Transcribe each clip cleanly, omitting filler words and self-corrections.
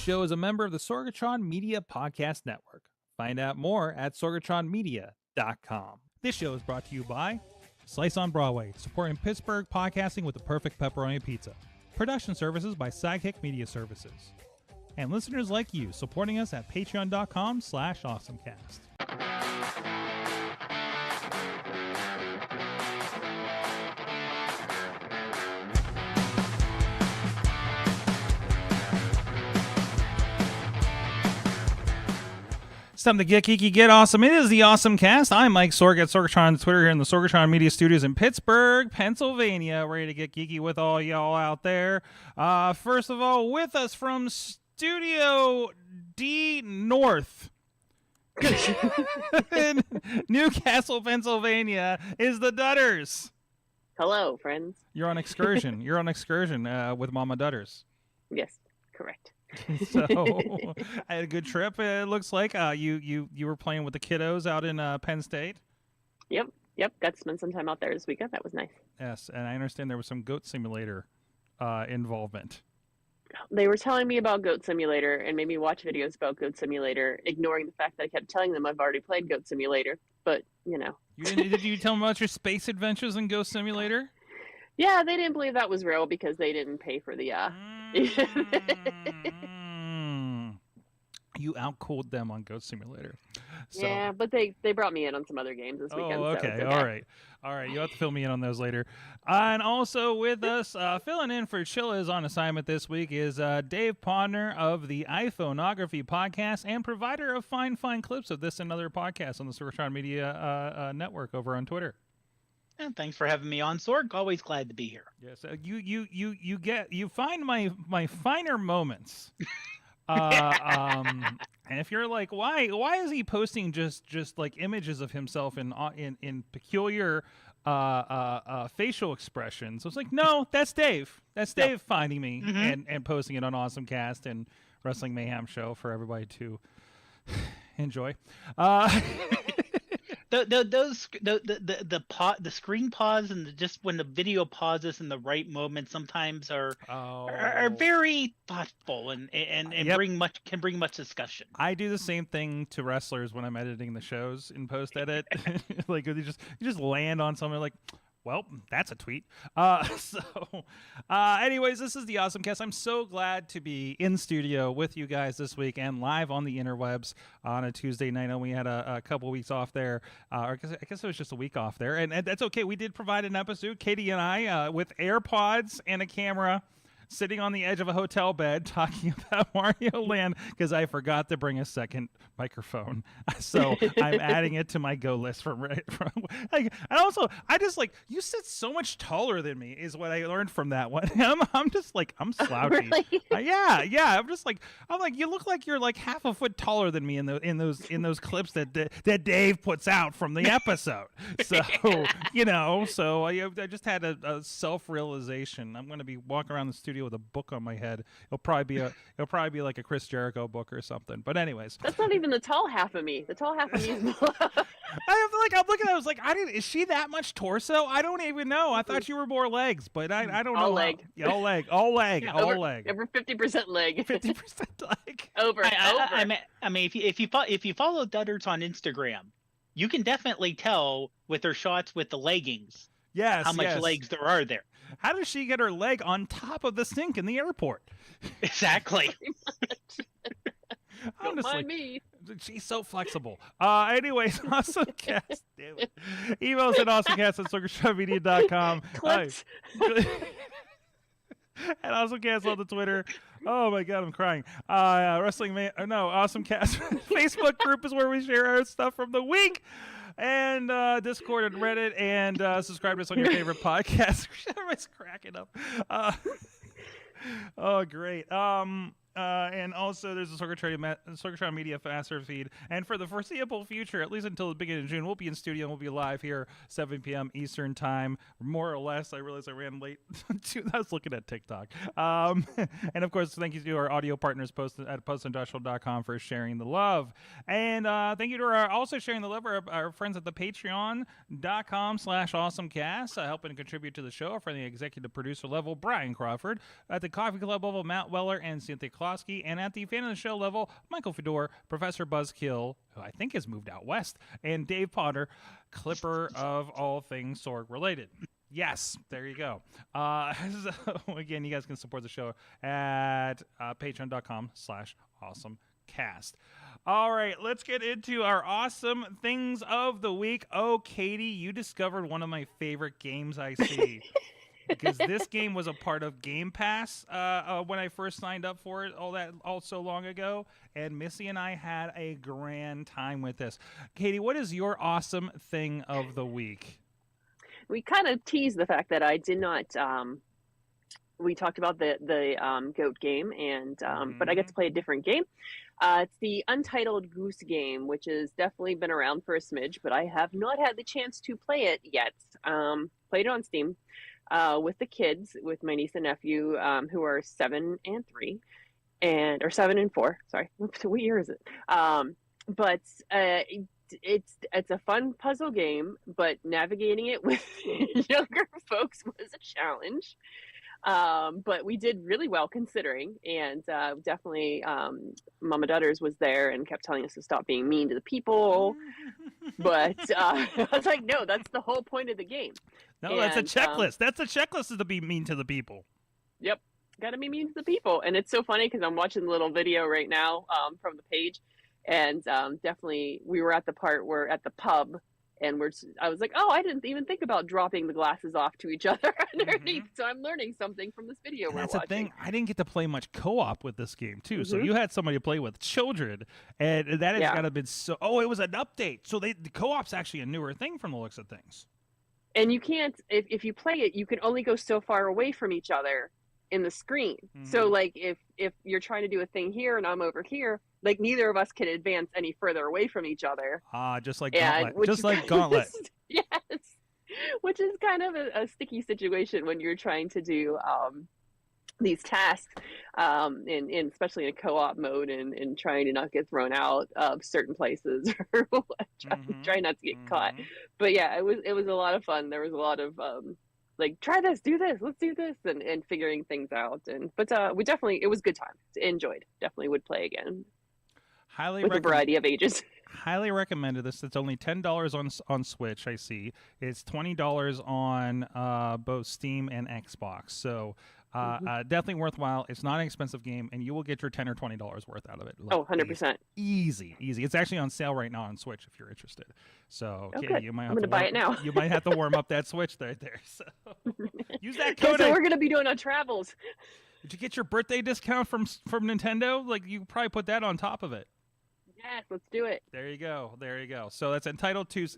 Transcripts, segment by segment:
show is a member of the Sorgatron Media Podcast Network. Find out more at sorgatronmedia.com. This show is brought to you by Slice on Broadway, supporting Pittsburgh podcasting with the perfect pepperoni pizza. Production services by Sidekick Media Services. And listeners like you, supporting us at patreon.com/awesomecast. It's time to get geeky, get awesome. It is the AwesomeCast. I'm Mike Sorg at Sorgatron on Twitter here in the Sorgatron Media Studios in Pittsburgh, Pennsylvania. Ready to get geeky with all y'all out there. First of all, with us from Studio D North in Newcastle, Pennsylvania, is the Dudders. Hello, friends. You're on excursion. You're on excursion with Mama Dudders. Yes, correct. So I had a good trip. It looks like you were playing with the kiddos out in Penn State. Yep. Got to spend some time out there this weekend. That was nice. Yes, and I understand there was some Goat Simulator involvement. They were telling me about Goat Simulator and made me watch videos about Goat Simulator, ignoring the fact that I kept telling them I've already played Goat Simulator. But, you know. Did you tell them about your space adventures in Goat Simulator? Yeah, they didn't believe that was real because they didn't pay for the... You outcooled them on Goat Simulator. So. Yeah, but they brought me in on some other games this weekend. Oh, okay. So All right. You have to fill me in on those later. And also with us, filling in for Chilla's on assignment this week is Dave Podner of the iPhoneography podcast and provider of fine you of this and other podcasts on the Sorgatron Media Network over on Twitter. And thanks for having me on, Sorg. Always glad to be here. Yes, you find my finer moments. And if you're like, why is he posting just like images of himself in peculiar facial expressions? So it's like, no, that's Dave. That's Dave finding me and posting it on AwesomeCast and Wrestling Mayhem Show for everybody to enjoy. The screen pause and just when the video pauses in the right moment sometimes are very thoughtful and can bring much discussion. I do the same thing to wrestlers when I'm editing the shows in post edit. Like you just land on something like, well, that's a tweet. Anyways, this is the AwesomeCast. I'm so glad to be in studio with you guys this week and live on the interwebs on a Tuesday night. I know we had a couple weeks off there. I guess it was just a week off there. And that's okay. We did provide an episode, Katie and I, with AirPods and a camera, sitting on the edge of a hotel bed talking about Mario Land because I forgot to bring a second microphone. So I'm adding it to my go list from like, and also I just like, you sit so much taller than me is what I learned from that one. I'm just like, I'm slouchy. Really? Yeah. I'm like you look like you're like half a foot taller than me in those clips that Dave puts out from the episode. So so I just had a self-realization. I'm going to be walking around the studio with a book on my head. It'll probably be like a Chris Jericho book or something. But anyways, that's not even the tall half of me. The tall half of me is I'm looking at it, I was like, is she that much torso? I don't even know. I thought you were more legs, but I don't know. All leg. All leg. Over 50% leg. 50% leg. Over. I mean, if you follow Dudders on Instagram, you can definitely tell with her shots with the leggings. Yes, how much legs there are there. How does she get her leg on top of the sink in the airport? Exactly. Don't mind me. She's so flexible. Anyways, AwesomeCast. Damn it. Emails at awesomecast@sorgatronmedia.com. Clips. And AwesomeCast on the Twitter. Oh my God, I'm crying. AwesomeCast Facebook group is where we share our stuff from the week. And Discord and Reddit, and subscribe to us on your favorite podcast. Everybody's cracking up. Oh, great. And also, there's a Sorgatron Media faster feed. And for the foreseeable future, at least until the beginning of June, we'll be in studio. We'll be live here, 7 p.m. Eastern time, more or less. I realized I ran late. I was looking at TikTok. And, of course, thank you to our audio partners at postindustrial.com for sharing the love. And thank you to also sharing the love, our friends at the patreon.com/awesomecast, helping to contribute to the show. Our friendly executive producer level, Brian Crawford. At the coffee club level, Matt Weller and Cynthia Clark. Klosky, and at the fan of the show level, Michael Fedor, Professor Buzzkill, who I think has moved out west, and Dave Potter, clipper of all things Sorg related. Yes, there you go. So again, you guys can support the show at patreon.com/awesomecast. All right, let's get into our awesome things of the week. Oh, Katie, you discovered one of my favorite games I see. Because this game was a part of Game Pass when I first signed up for it all so long ago, and Missy and I had a grand time with this. Katie, what is your awesome thing of the week? We kind of teased the fact that I did not. We talked about the goat game, and but I get to play a different game. It's the Untitled Goose Game, which has definitely been around for a smidge, but I have not had the chance to play it yet. Played it on Steam with the kids, with my niece and nephew, who are 7 and 3, or 7 and 4. Sorry, what year is it? But it's a fun puzzle game, but navigating it with younger folks was a challenge. But we did really well considering, and definitely Mama Dudders was there and kept telling us to stop being mean to the people. But I was like, no, that's the whole point of the game. No, that's a checklist. That's a checklist, is to be mean to the people. Yep, got to be mean to the people. And it's so funny because I'm watching the little video right now from the page. And definitely, we were at the part where at the pub, and I was like, oh, I didn't even think about dropping the glasses off to each other underneath. Mm-hmm. So I'm learning something from this video. That's the thing. I didn't get to play much co-op with this game too. Mm-hmm. So you had somebody to play with, children, and that has got to have been so. Oh, it was an update. So the co-op's actually a newer thing from the looks of things. And you can't, if you play it, you can only go so far away from each other in the screen. Mm-hmm. So like if you're trying to do a thing here and I'm over here, like neither of us can advance any further away from each other. Just like Gauntlet. Just like Gauntlet. Yes. Which is kind of a sticky situation when you're trying to do these tasks, and especially in a co-op mode, and trying to not get thrown out of certain places or try not to get caught. But yeah, it was a lot of fun. There was a lot of like, try this, do this, let's do this, and figuring things out. But it was a good time. Enjoyed. Definitely would play again. Highly with a variety of ages. Highly recommended this. It's only $10 on Switch, I see. It's $20 on both Steam and Xbox. So definitely worthwhile. It's not an expensive game, and you will get your $10 or $20 worth out of it. Like, 100%. Easy. It's actually on sale right now on Switch if you're interested. So Katie, you might have I'm going to buy it now. You might have to warm up that Switch right there. So use that code. So we're going to be doing our travels. Did you get your birthday discount from Nintendo? Like, you probably put that on top of it. Yes, let's do it. There you go. So that's Untitled Goose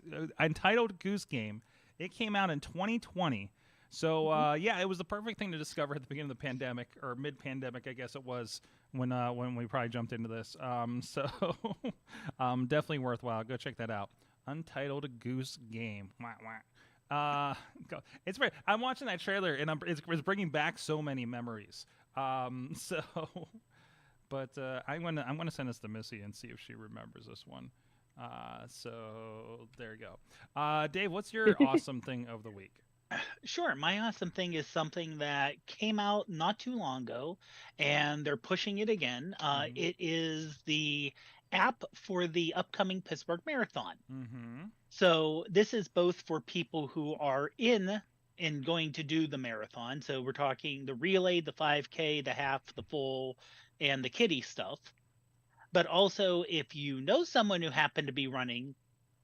Game. It came out in 2020. So it was the perfect thing to discover at the beginning of the pandemic, or mid-pandemic, I guess it was, when we probably jumped into this. So definitely worthwhile. Go check that out. Untitled Goose Game. It's great. I'm watching that trailer, and it's bringing back so many memories. But I'm gonna send this to Missy and see if she remembers this one. So there you go. Dave, what's your awesome thing of the week? Sure. My awesome thing is something that came out not too long ago, and they're pushing it again. It is the app for the upcoming Pittsburgh Marathon. Mm-hmm. So this is both for people who are in going to do the marathon. So we're talking the relay, the 5K, the half, the full, and the kiddie stuff. But also, if you know someone who happened to be running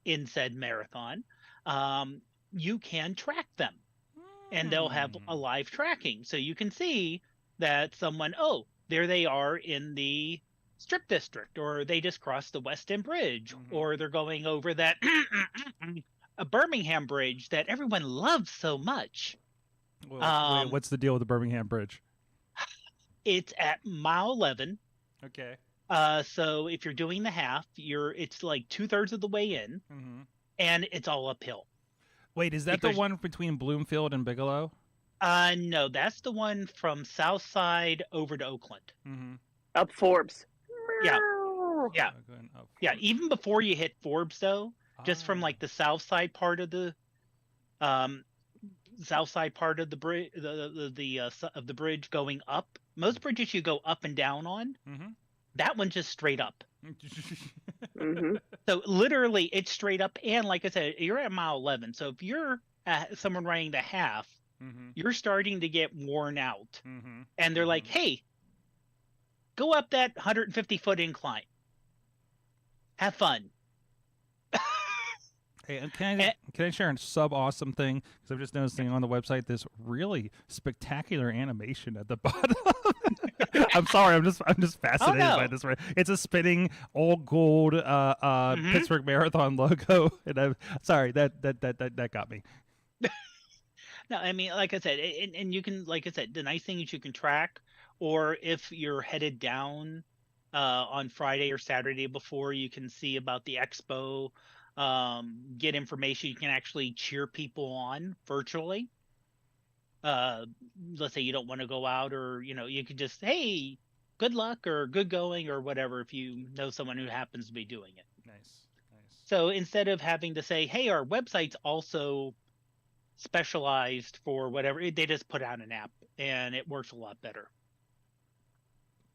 in said marathon, you can track them, and they'll have a live tracking. So you can see that someone, there they are in the strip district, or they just crossed the West End Bridge, or they're going over that a Birmingham Bridge that everyone loves so much. Wait, what's the deal with the Birmingham Bridge? It's at mile 11. Okay. So if you're doing the half, it's like 2/3 of the way in, and it's all uphill. Wait, is that the one between Bloomfield and Bigelow? No, that's the one from South Side over to Oakland. Up Forbes. Yeah. Yeah. Even before you hit Forbes, though, just from like the South Side part of the, south side part of the bridge, of the bridge going up. Most bridges you go up and down on. Mm-hmm. That one just straight up. Mm-hmm. So literally, it's straight up. And like I said, you're at mile 11. So if you're someone running the half, Mm-hmm. you're starting to get worn out. Mm-hmm. And they're like, "Hey, go up that 150-foot incline. Have fun." Hey, and can I share a awesome thing? Because I'm just noticing on the website this really spectacular animation at the bottom. I'm sorry, I'm just fascinated by this. It's a spinning old gold Pittsburgh Marathon logo, and I'm sorry that got me. No, I mean, like I said, and you can, like I said, the nice thing is you can track, or if you're headed down on Friday or Saturday before, you can see about the expo. Get information. You can actually cheer people on virtually. Let's say you don't want to go out, or you can just, hey, good luck or good going or whatever, if you know someone who happens to be doing it. Nice. So instead of having to say, hey, our website's also specialized for whatever, they just put out an app and it works a lot better.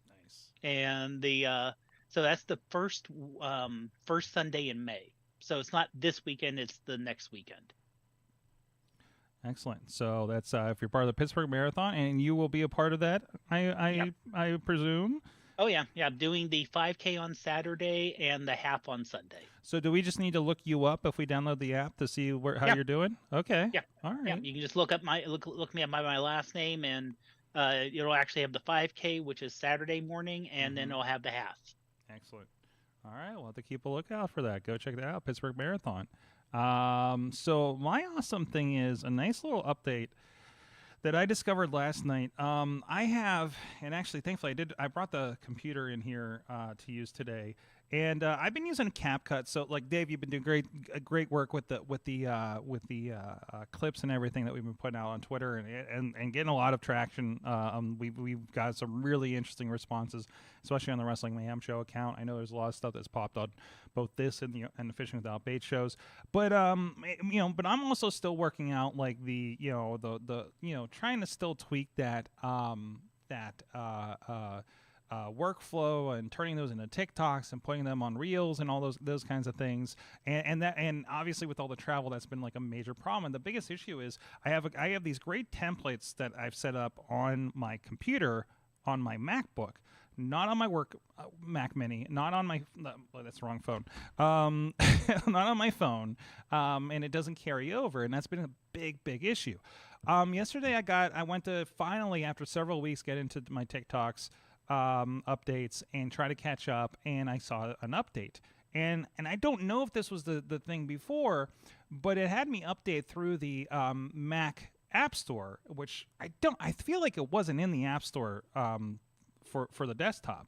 Nice. And so that's the first Sunday in May. So it's not this weekend, it's the next weekend. Excellent. So that's if you're part of the Pittsburgh Marathon, and you will be a part of that, I presume. Oh yeah, I'm doing the 5K on Saturday and the half on Sunday. So do we just need to look you up if we download the app to see how you're doing? Okay. Yeah. All right. Yeah, you can just look me up by my last name, and it'll actually have the 5K, which is Saturday morning, and then it'll have the half. Excellent. All right, we'll have to keep a lookout for that. Go check that out, Pittsburgh Marathon. So my awesome thing is a nice little update that I discovered last night. I have, and actually, thankfully, I brought the computer in here to use today, and I've been using CapCut. So, like Dave, you've been doing great work with the clips and everything that we've been putting out on Twitter, and getting a lot of traction. We've got some really interesting responses, especially on the Wrestling Mayhem Show account. I know there's a lot of stuff that's popped on both this and the Fishing Without Bait shows, but but I'm also still working out like the trying to still tweak that workflow and turning those into TikToks and putting them on Reels and all those kinds of things. And obviously with all the travel, that's been like a major problem. And the biggest issue is I have these great templates that I've set up on my computer on my MacBook. Not on my work Mac Mini, not on my that's the wrong phone. Not on my phone, and it doesn't carry over, and that's been a big issue. Yesterday I went to finally, after several weeks, get into my TikToks updates and try to catch up, and I saw an update. And I don't know if this was the thing before, but it had me update through the Mac App Store, which I feel like it wasn't in the App Store for the desktop.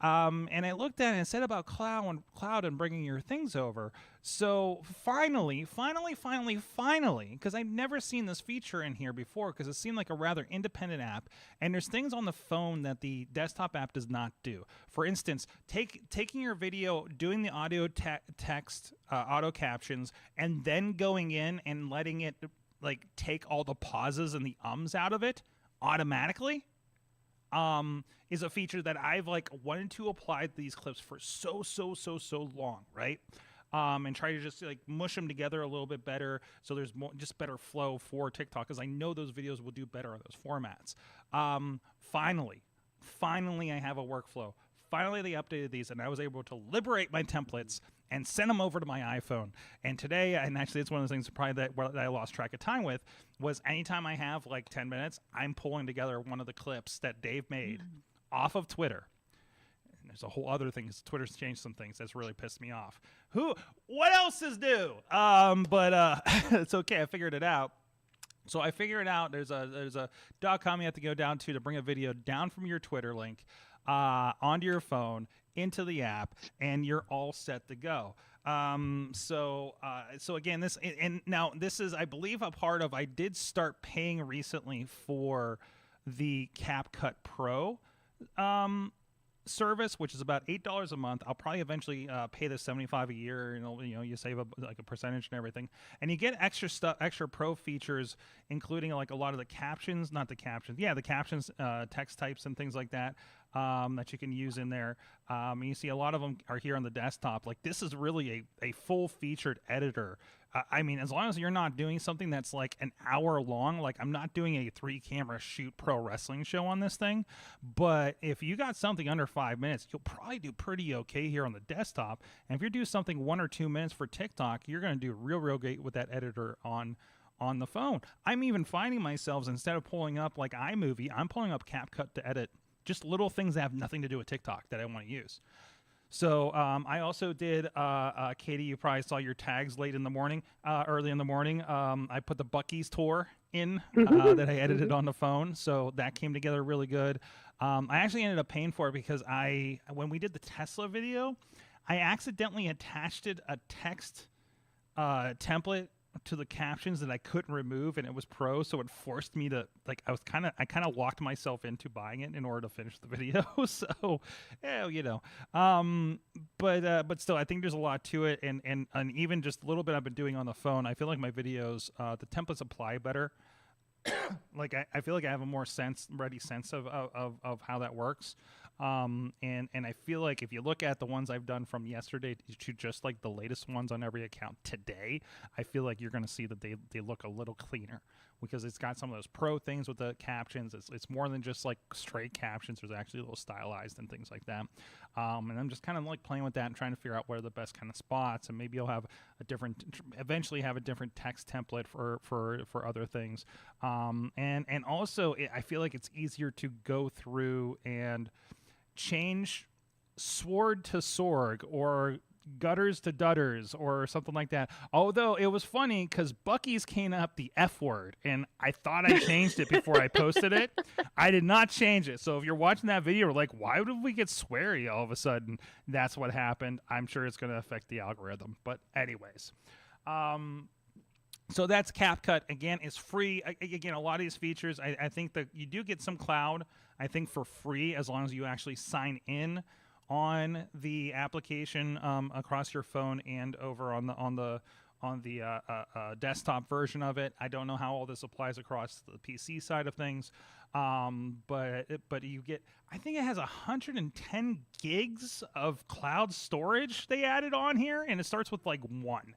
And I looked at it and said about cloud and bringing your things over. So finally, because I've never seen this feature in here before, because it seemed like a rather independent app, and there's things on the phone that the desktop app does not do. For instance, taking your video, doing the audio text auto captions, and then going in and letting it like take all the pauses and the ums out of it automatically. Is a feature that I've like wanted to apply to these clips for so long, right? And try to just like mush them together a little bit better, so there's just better flow for TikTok, because I know those videos will do better on those formats. Finally, I have a workflow. Finally, they updated these, and I was able to liberate my templates and send them over to my iPhone. And today, and actually it's one of the things probably that I lost track of time with, was anytime I have like 10 minutes, I'm pulling together one of the clips that Dave made off of Twitter. And there's a whole other thing, because Twitter's changed some things that's really pissed me off. What else is new? But it's okay, I figured it out. So I figured out there's a .com you have to go down to bring a video down from your Twitter link onto your phone into the app, and you're all set to go. So again, this, and now this is, I believe, a part of, I did start paying recently for the CapCut Pro service, which is about $8 a month. I'll probably eventually pay the $75 a year. You save like a percentage and everything, and you get extra stuff, extra pro features, including like a lot of the captions, not the captions, the captions, text types and things like that. That you can use in there. And you see a lot of them are here on the desktop. Like, this is really a full-featured editor. I mean, as long as you're not doing something that's like an hour long, like I'm not doing a 3-camera shoot pro wrestling show on this thing, but if you got something under 5 minutes, you'll probably do pretty okay here on the desktop. And if you're doing something 1 or 2 minutes for TikTok, you're going to do real great with that editor on the phone. I'm even finding myself, instead of pulling up like iMovie, I'm pulling up CapCut to edit just little things that have nothing to do with TikTok that I want to use. So I also did, Katie, you probably saw your tags early in the morning. I put the Buc-ee's tour in that I edited on the phone. So that came together really good. I actually ended up paying for it because when we did the Tesla video, I accidentally attached a text template to the captions that I couldn't remove, and it was pro, so it forced me to, like, I kind of locked myself into buying it in order to finish the video. So but still, I think there's a lot to it, and even just a little bit I've been doing on the phone, I feel like my videos, the templates apply better. Like I feel like I have a more ready sense of how that works. And I feel like if you look at the ones I've done from yesterday to just like the latest ones on every account today, I feel like you're going to see that they look a little cleaner, because it's got some of those pro things with the captions. It's more than just like straight captions. There's actually a little stylized and things like that. And I'm just kind of like playing with that and trying to figure out what are the best kind of spots. And maybe I'll eventually have a different text template for other things. And also I feel like it's easier to go through and change Sword to Sorg or Gutters to Dudders or something like that. Although it was funny because Buc-ee's came up the F word, and I thought I changed it before I posted it. I did not change it. So if you're watching that video, like, why would we get sweary all of a sudden? That's what happened. I'm sure it's going to affect the algorithm. But anyways, so that's CapCut. Again, it's free. Again, a lot of these features, I think that you do get some cloud, I think, for free, as long as you actually sign in on the application across your phone and over on the desktop version of it. I don't know how all this applies across the PC side of things, but you get, I think it has 110 gigs of cloud storage they added on here, and it starts with like 1.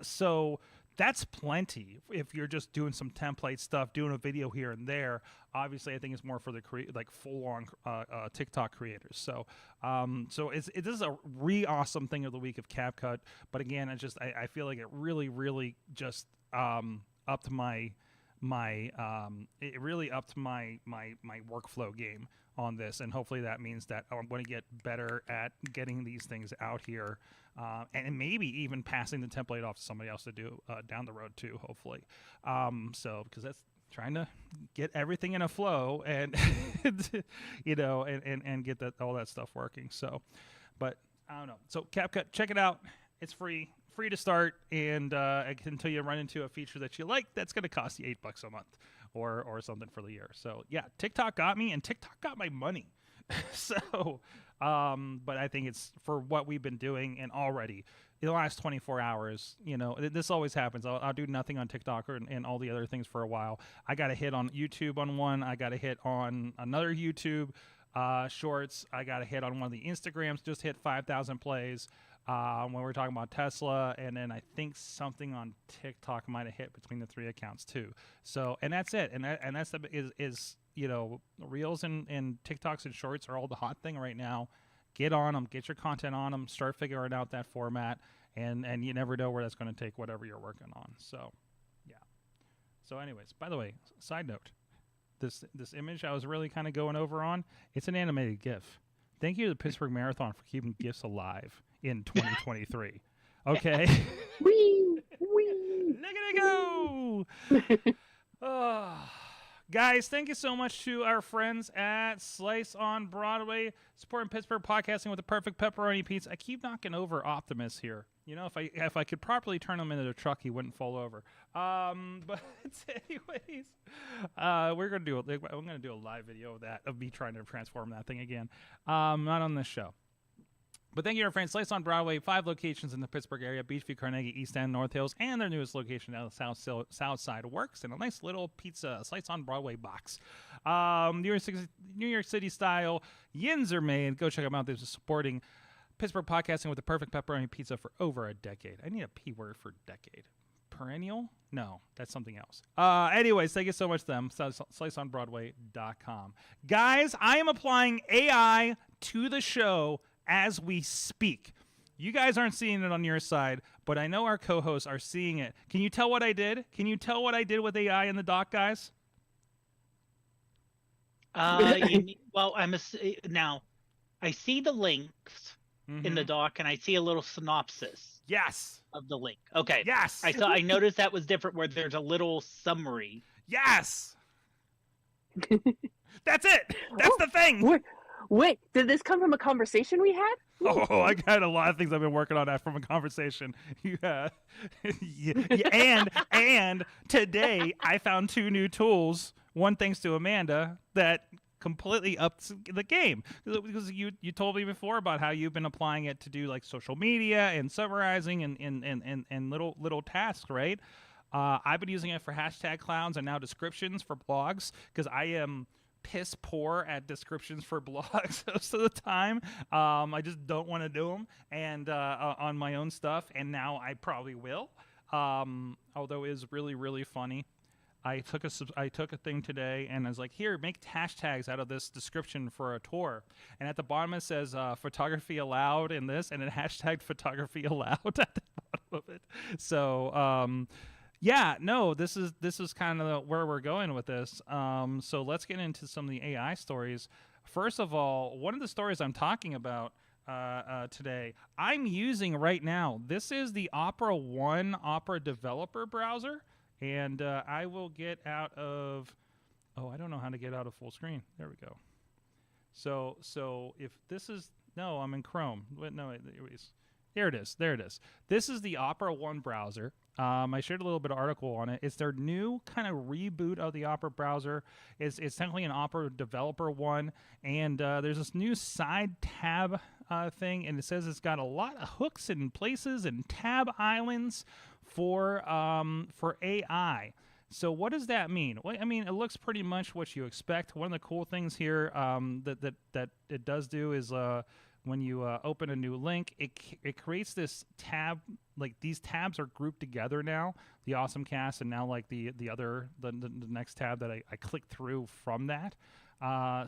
So that's plenty if you're just doing some template stuff, doing a video here and there. Obviously, I think it's more for the full-on TikTok creators. So, this is a really awesome thing of the week of CapCut. But again, I feel like it really just upped my workflow game on this, and hopefully that means that I'm going to get better at getting these things out here, and maybe even passing the template off to somebody else to do down the road too, hopefully. Because that's trying to get everything in a flow and and get all that stuff working. So, but I don't know. So CapCut, check it out. It's free to start, and until you run into a feature that you like, that's going to cost you $8 a month or something for the year. So yeah, TikTok got me, and TikTok got my money. So, but I think it's for what we've been doing, and already in the last 24 hours, this always happens. I'll do nothing on TikTok and all the other things for a while. I got a hit on YouTube on one. I got a hit on another YouTube shorts. I got a hit on one of the Instagrams, just hit 5,000 plays. When we were talking about Tesla, and then I think something on TikTok might have hit between the 3 accounts too. So, and that's it. And that's Reels and TikToks and Shorts are all the hot thing right now. Get on them, get your content on them, start figuring out that format, and you never know where that's going to take whatever you're working on. So, yeah. So, anyways, by the way, side note, this image I was really kind of going over on, it's an animated GIF. Thank you to the Pittsburgh Marathon for keeping GIFs alive in 2023. Okay. Wee. Look at it go! Guys, thank you so much to our friends at Slice on Broadway, supporting Pittsburgh podcasting with the perfect pepperoni pizza. I keep knocking over Optimus here. You know, if I could properly turn him into a truck, he wouldn't fall over. But anyways, we're gonna do I'm gonna do a live video of me trying to transform that thing again. Not on this show. But thank you, our friends. Slice on Broadway, 5 locations in the Pittsburgh area: Beachview, Carnegie, East End, North Hills, and their newest location down the South Side Works, and a nice little pizza Slice on Broadway box. New York City style yins are made. Go check them out. They're supporting Pittsburgh podcasting with the perfect pepperoni pizza for over a decade. I need a P word for decade. Perennial? No, that's something else. Anyways, thank you so much to them. SliceOnBroadway.com. Guys, I am applying AI to the show as we speak. You guys aren't seeing it on your side, but I know our co-hosts are seeing it. Can you tell what I did? Can you tell what I did with AI in the doc, guys? Well, now I see the links in the doc, and I see a little synopsis. Yes. Of the link. Okay. Yes. I noticed that was different, where there's a little summary. Yes. That's it. That's the thing. Wait, did this come from a conversation we had? Oh, I got a lot of things I've been working on from a conversation. Yeah. and today I found 2 new tools. One thanks to Amanda that completely ups the game, because you told me before about how you've been applying it to do like social media and summarizing and little tasks, right? I've been using it for hashtag clowns and now descriptions for blogs, because I am piss poor at descriptions for blogs most of the time. I just don't want to do them, and on my own stuff, and now I probably will. Although it is really, really funny. I took a thing today and I was like, here, make hashtags out of this description for a tour. And at the bottom it says photography allowed in this, and it hashtagged photography allowed at the bottom of it. So yeah, no, this is kind of where we're going with this. So let's get into some of the AI stories. First of all, one of the stories I'm talking about today, I'm using right now. This is the Opera One Opera Developer Browser. And I will get out of, I don't know how to get out of full screen. There we go. So if this is, no, I'm in Chrome. No, there it is. There it is. This is the Opera One browser. I shared a little bit of article on it. It's their new kind of reboot of the Opera browser. It's technically an Opera Developer One, and there's this new side tab thing, and it says it's got a lot of hooks and places and tab islands for AI. So what does that mean? Well, I mean, it looks pretty much what you expect. One of the cool things here that it does do is when you open a new link, it creates this tab. Like, these tabs are grouped together now, the AwesomeCast, and now like the next tab that I clicked through from that.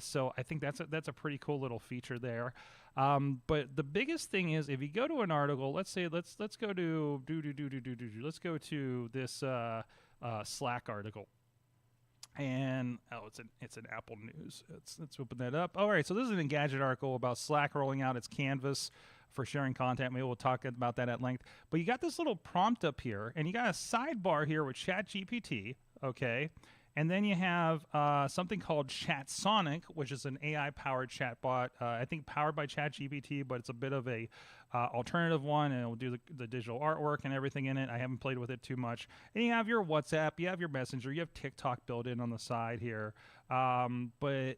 So I think that's a pretty cool little feature there. But the biggest thing is, if you go to an article, let's go to let's go to this Slack article. And it's an Apple News. Let's open that up. All right, so this is an Engadget article about Slack rolling out its canvas for sharing content. Maybe we'll talk about that at length. But you got this little prompt up here, and you got a sidebar here with ChatGPT. Okay, and then you have something called ChatSonic, which is an AI-powered chatbot. I think powered by ChatGPT, but it's a bit of a alternative one, and it will do the digital artwork and everything in it. I haven't played with it too much. And you have your WhatsApp, you have your Messenger, you have TikTok built in on the side here. But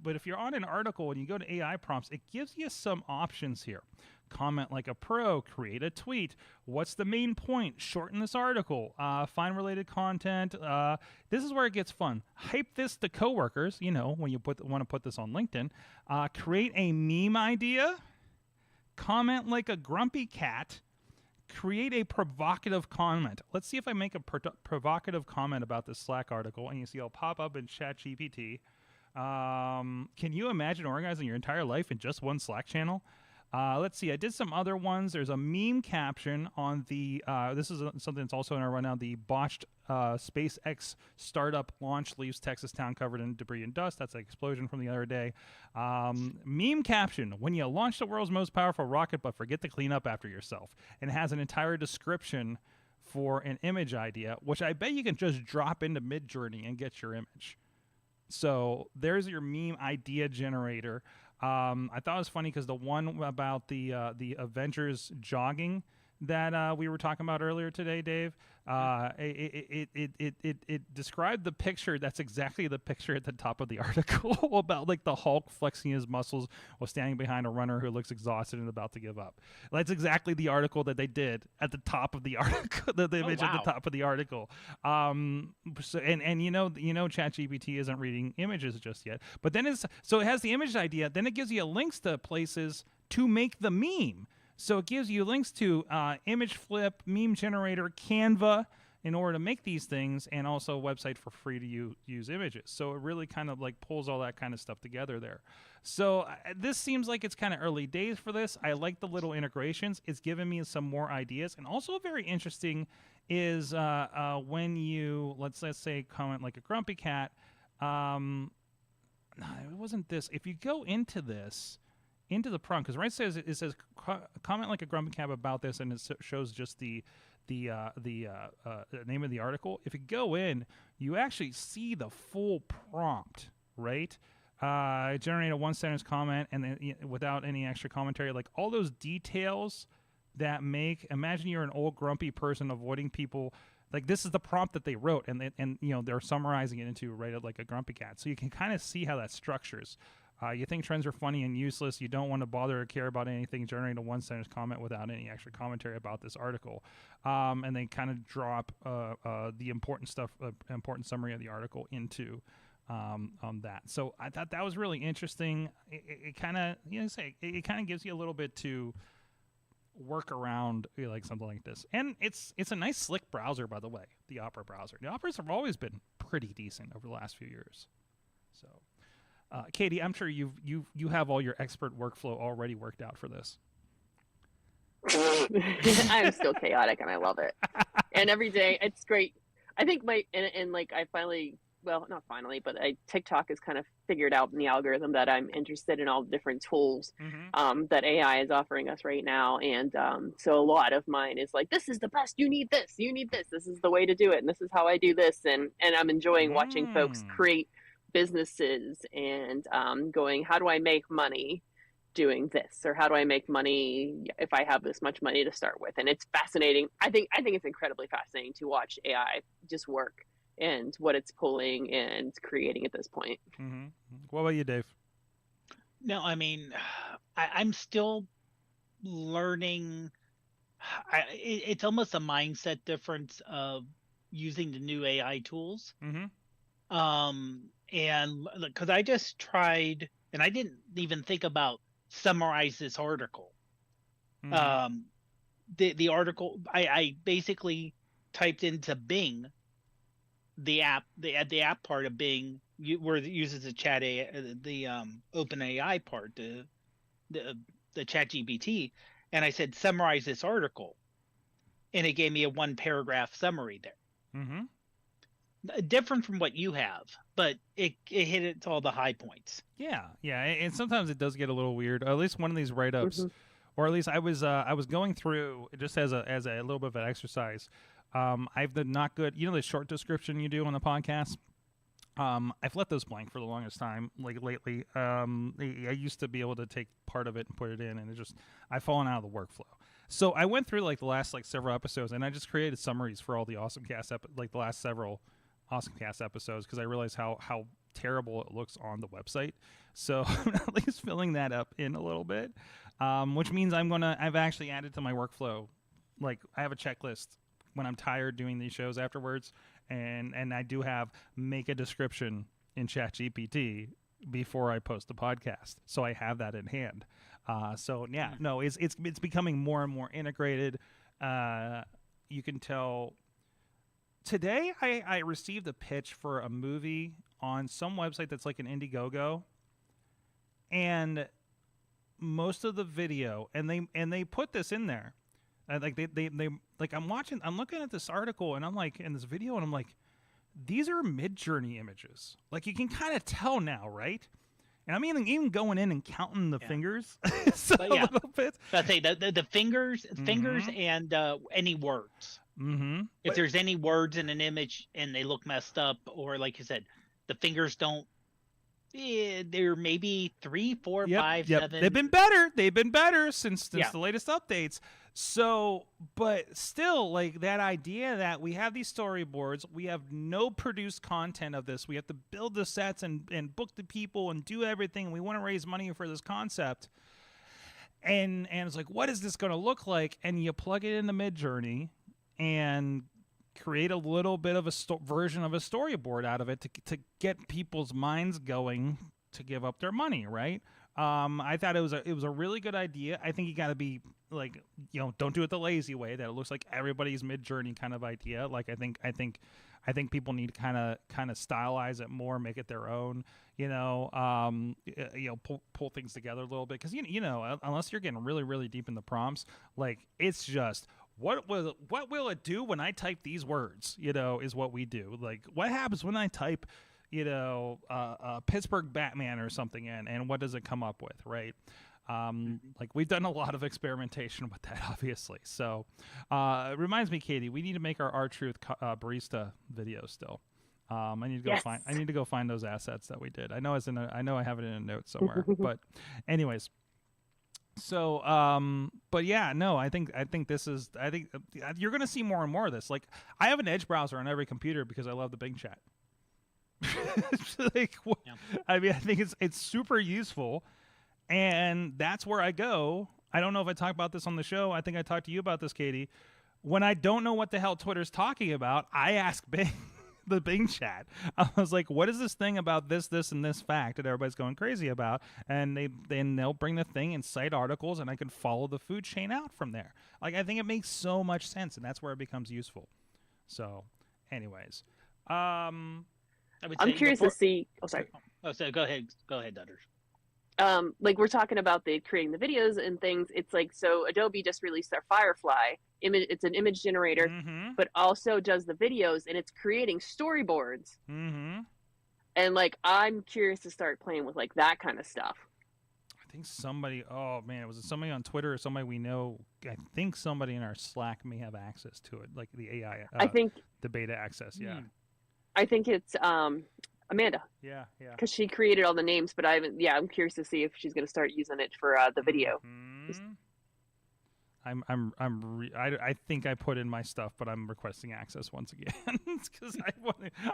if you're on an article and you go to AI prompts, it gives you some options here. Comment like a pro, create a tweet. What's the main point? Shorten this article. Find related content. This is where it gets fun. Hype this to coworkers, you know, when you want to put this on LinkedIn. Create a meme idea. Comment like a grumpy cat. Create a provocative comment. Let's see if I make a provocative comment about this Slack article, and you see it'll pop up in ChatGPT. Can you imagine organizing your entire life in just one Slack channel? Let's see. I did some other ones. There's a meme caption on the. This is something that's also in our rundown. The botched SpaceX startup launch leaves Texas town covered in debris and dust. That's an explosion from the other day. Meme caption: when you launch the world's most powerful rocket, but forget to clean up after yourself. And it has an entire description for an image idea, which I bet you can just drop into Midjourney and get your image. So there's your meme idea generator. I thought it was funny because the one about the Avengers jogging that we were talking about earlier today, Dave, it described the picture. That's exactly the picture at the top of the article about like the Hulk flexing his muscles while standing behind a runner who looks exhausted and about to give up. That's exactly the article that they did at the top of the article, the image at the top of the article. So and you know ChatGPT isn't reading images just yet, but then it has the image idea, then it gives you links to places to make the meme. So it gives you links to Image Flip, Meme Generator, Canva in order to make these things, and also a website for free to use images. So it really kind of like pulls all that kind of stuff together there. So this seems like it's kind of early days for this. I like the little integrations. It's given me some more ideas. And also very interesting is when you, let's say, comment like a grumpy cat. No, it wasn't this. If you go into this, into the prompt, because it says comment like a grumpy cat about this, and it shows just the name of the article. If you go in, you actually see the full prompt, right? Generate a one-sentence comment, and then without any extra commentary, like all those details that make. Imagine you're an old grumpy person avoiding people. Like this is the prompt that they wrote, and they're summarizing it into like a grumpy cat. So you can kind of see how that structures. You think trends are funny and useless. You don't want to bother or care about anything. Generate a one-sentence comment without any extra commentary about this article. And they kind of drop the important stuff, important summary of the article into that. So I thought that was really interesting. It kind of, it kind of gives you a little bit to work around like something like this. And it's a nice slick browser, by the way, the Opera browser. The Operas have always been pretty decent over the last few years. So. Katie, I'm sure you have all your expert workflow already worked out for this. I'm still chaotic and I love it. And every day it's great. I think I finally, well, not finally, but TikTok has kind of figured out in the algorithm that I'm interested in all the different tools that AI is offering us right now. And so a lot of mine is like, this is the best. You need this. This is the way to do it. And this is how I do this. And I'm enjoying watching folks create businesses and going, how do I make money doing this, or how do I make money if I have this much money to start with? And it's fascinating. I think it's incredibly fascinating to watch AI just work and what it's pulling and creating at this point. Mm-hmm. What about you, Dave? No, I mean, I'm still learning. It's almost a mindset difference of using the new AI tools. And because I just tried, and I didn't even think about summarize this article. The article, I basically typed into Bing, the app part of Bing, where it uses the chat the OpenAI part, the ChatGPT, and I said summarize this article, and it gave me a 1-paragraph summary there. Different from what you have, but it hit it all the high points. Yeah, and sometimes it does get a little weird. At least one of these write-ups, or at least I was going through just as a little bit of an exercise. I've the not good, the short description you do on the podcast. I've let those blank for the longest time, like lately. I used to be able to take part of it and put it in, and I've fallen out of the workflow. So I went through like the last several episodes, and I just created summaries for all the AwesomeCast the last several AwesomeCast episodes, because I realized how terrible it looks on the website. So I'm at least filling that up in a little bit, which means I've actually added to my workflow. Like I have a checklist when I'm tired doing these shows afterwards, and I do have make a description in ChatGPT before I post the podcast. So I have that in hand. It's becoming more and more integrated. You can tell. Today, I received a pitch for a movie on some website that's like an Indiegogo, and most of the video, and they put this in there, like they I'm looking at this article, and I'm like in this video, and I'm like, these are Midjourney images. Like you can kind of tell now, right? And I mean, even going in and counting the fingers But a little bit. I'd say the fingers and any words. Mm-hmm. If there's any words in an image and they look messed up, or like you said, the fingers don't. There may be 3, 4, 5, 7. They've been better since the latest updates. So, but still, like that idea that we have these storyboards, we have no produced content of this. We have to build the sets and book the people and do everything. We want to raise money for this concept. And it's like, what is this going to look like? And you plug it into Midjourney and create a little bit of a version of a storyboard out of it to get people's minds going to give up their money, right? I thought it was a really good idea. I think you got to be like, don't do it the lazy way that it looks like everybody's Midjourney kind of idea. Like I think people need to kind of stylize it more, make it their own. Pull things together a little bit because unless you're getting really really deep in the prompts, like it's just. What will it do when I type these words? Is what we do. Like, what happens when I type, Pittsburgh Batman or something in, and what does it come up with, right? Like, we've done a lot of experimentation with that, obviously. So, it reminds me, Katie, we need to make our R-Truth barista video still. I need to go find those assets that we did. I know I have it in a note somewhere. But, anyways. So, but yeah, no, I think you're going to see more and more of this. Like, I have an Edge browser on every computer because I love the Bing chat. I mean, I think it's super useful, and that's where I go. I don't know if I talked about this on the show. I think I talked to you about this, Katie. When I don't know what the hell Twitter's talking about, I ask Bing. The Bing chat. I was like, what is this thing about this, and this fact that everybody's going crazy about? And they'll bring the thing and cite articles, and I can follow the food chain out from there. Like, I think it makes so much sense, and that's where it becomes useful. So, anyways. I'm curious to see. Oh, sorry. Oh, so go ahead, Dudders. Like we're talking about creating the videos and things. It's like, so Adobe just released their Firefly image. It's an image generator, but also does the videos, and it's creating storyboards. And like, I'm curious to start playing with like that kind of stuff. I think somebody, was it somebody on Twitter or somebody we know? I think somebody in our Slack may have access to it, like the AI. I think the beta access. Yeah. I think it's Amanda. Yeah. Because she created all the names, but I haven't. Yeah, I'm curious to see if she's going to start using it for the video. I think I put in my stuff, but I'm requesting access once again because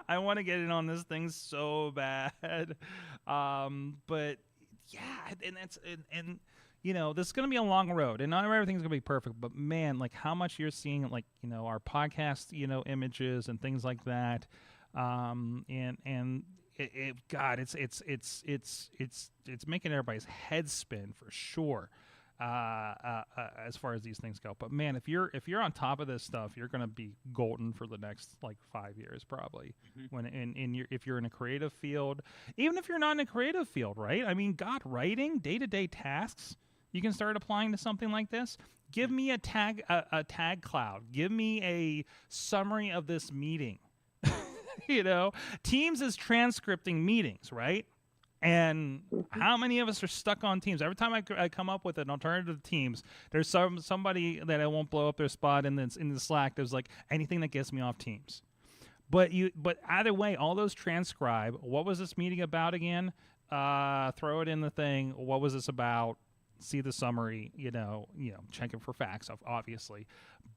I want to get in on this thing so bad. But yeah, and this is going to be a long road, and not everything's going to be perfect. But man, like how much you're seeing, like our podcast, images and things like that. It's making everybody's head spin for sure, as far as these things go. But man, if you're on top of this stuff, you're gonna be golden for the next like 5 years probably. When if you're in a creative field, even if you're not in a creative field, right? I mean, God, writing day-to-day tasks, you can start applying to something like this. Give me a tag cloud. Give me a summary of this meeting. Teams is transcripting meetings, right? And how many of us are stuck on Teams? Every time I come up with an alternative to Teams, there's somebody that I won't blow up their spot in the Slack. There's like anything that gets me off Teams. But either way, all those transcribe. What was this meeting about again? Throw it in the thing. What was this about? See the summary. Check it for facts, obviously.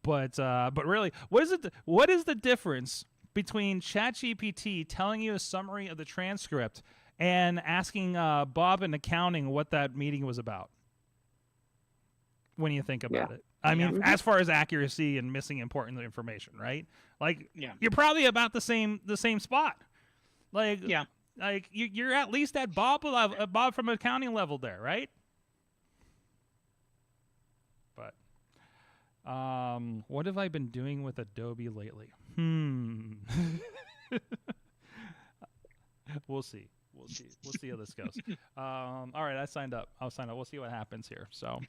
But really, what is the difference between ChatGPT telling you a summary of the transcript and asking Bob in accounting what that meeting was about? When you think about it, I mean, as far as accuracy and missing important information, right? Like, you're probably about the same spot. Like, like you're at least at Bob from accounting level there, right? But what have I been doing with Adobe lately? We'll see. We'll see how this goes. All right, I signed up. I'll sign up. We'll see what happens here. So,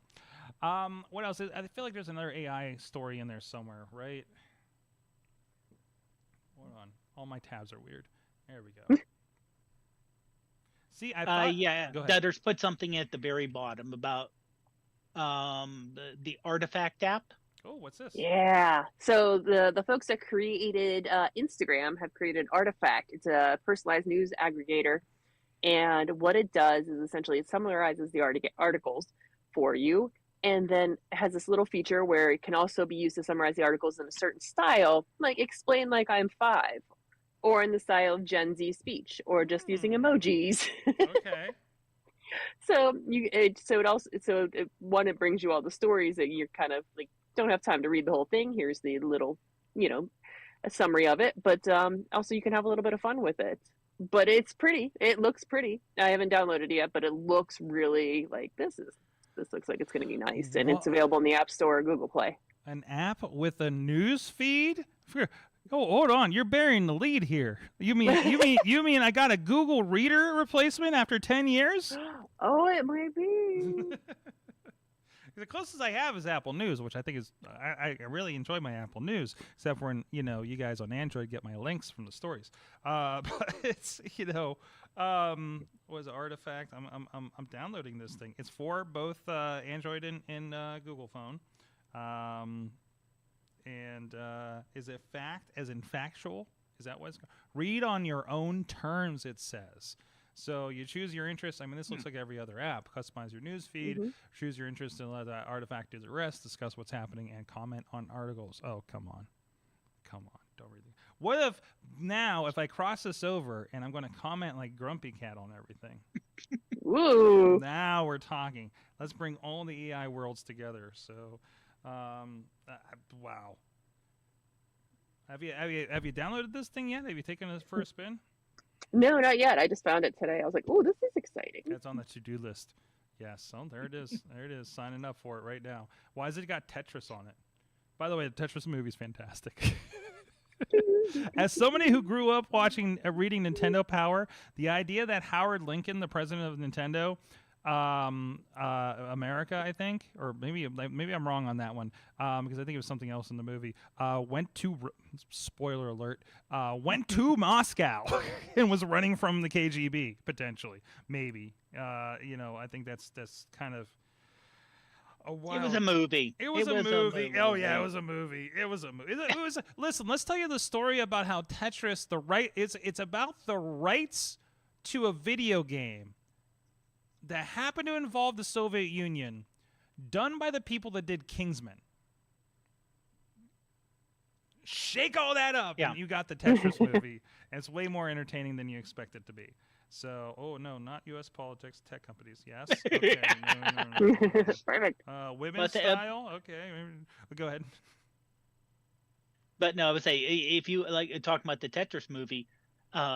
what else? I feel like there's another AI story in there somewhere, right? Hold on. All my tabs are weird. There we go. See, I thought. Yeah, Go ahead. Dudders put something at the very bottom about the Artifact app. Oh, what's this? Yeah. So the folks that created Instagram have created Artifact. It's a personalized news aggregator, and what it does is essentially it summarizes the articles for you, and then has this little feature where it can also be used to summarize the articles in a certain style, like explain like I'm 5, or in the style of Gen Z speech, or just using emojis. Okay. So it brings you all the stories that you're kind of like don't have time to read the whole thing. Here's the little, a summary of it, but also you can have a little bit of fun with it. But it's pretty. It looks pretty. I haven't downloaded it yet, but it looks really like this looks like it's going to be nice, and it's available in the App Store or Google Play. An app with a news feed? Oh, hold on. You're burying the lead here. You mean I got a Google Reader replacement after 10 years? Oh, it might be. The closest I have is Apple News, which I think is I really enjoy my Apple News, except for when you guys on Android get my links from the stories. But it's was Artifact. I'm downloading this thing. It's for both Android and Google phone. And is it fact as in factual? Is that what it's called? Read on your own terms, it says. So you choose your interest. I mean, this looks like every other app. Customize your news feed. Mm-hmm. Choose your interest and let that Artifact do the rest. Discuss what's happening and comment on articles. Oh, come on. Don't read it. What if I cross this over and I'm going to comment like Grumpy Cat on everything? Woo! Now we're talking. Let's bring all the AI worlds together. So, wow. Have you downloaded this thing yet? Have you taken it for a spin? No, not yet. I just found it today. I was like, "Oh, this is exciting." That's on the to-do list. Yes, so there it is. There it is. Signing up for it right now. Why has it got Tetris on it? By the way, the Tetris movie is fantastic. As somebody who grew up reading Nintendo Power, the idea that Howard Lincoln, the president of Nintendo, America, I think, or maybe I'm wrong on that one, because I think it was something else in the movie. Spoiler alert. Went to Moscow and was running from the KGB potentially. Maybe. I think that's kind of. It was a movie. It was a movie. Oh yeah, it was a movie. Listen, let's tell you the story about how Tetris, it's about the rights to a video game that happened to involve the Soviet Union, done by the people that did Kingsman. Shake all that up, and you got the Tetris movie. And it's way more entertaining than you expect it to be. So, no, not U.S. politics, tech companies. Yes? Okay. No. Perfect. Women's style? Okay. Go ahead. But no, I would say, if you like talking about the Tetris movie,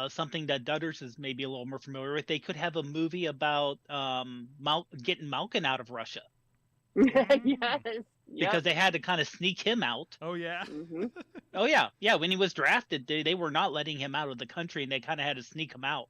something that Dudders is maybe a little more familiar with, they could have a movie about getting Malkin out of Russia. Yes. Because they had to kind of sneak him out. Oh, yeah? Mm-hmm. Oh, yeah. Yeah, when he was drafted, they were not letting him out of the country, and they kind of had to sneak him out.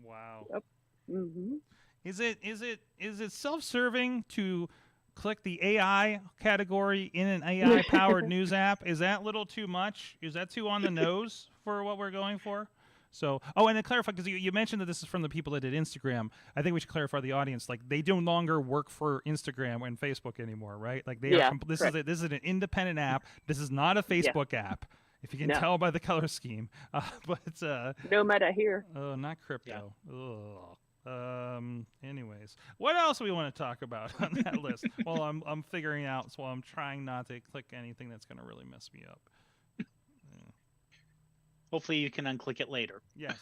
Wow. Yep. Mm-hmm. Is it self-serving to click the AI category in an AI-powered news app? Is that a little too much? Is that too on the nose for what we're going for? So, and to clarify, because you mentioned that this is from the people that did Instagram, I think we should clarify the audience. Like, they no longer work for Instagram and Facebook anymore, right? Like, this is an independent app. This is not a Facebook app, if you can tell by the color scheme. But it's no meta here. Oh, not crypto. Yeah. Anyways, what else do we want to talk about on that list? Well, I'm figuring out. So I'm trying not to click anything that's going to really mess me up. Hopefully you can unclick it later. Yes.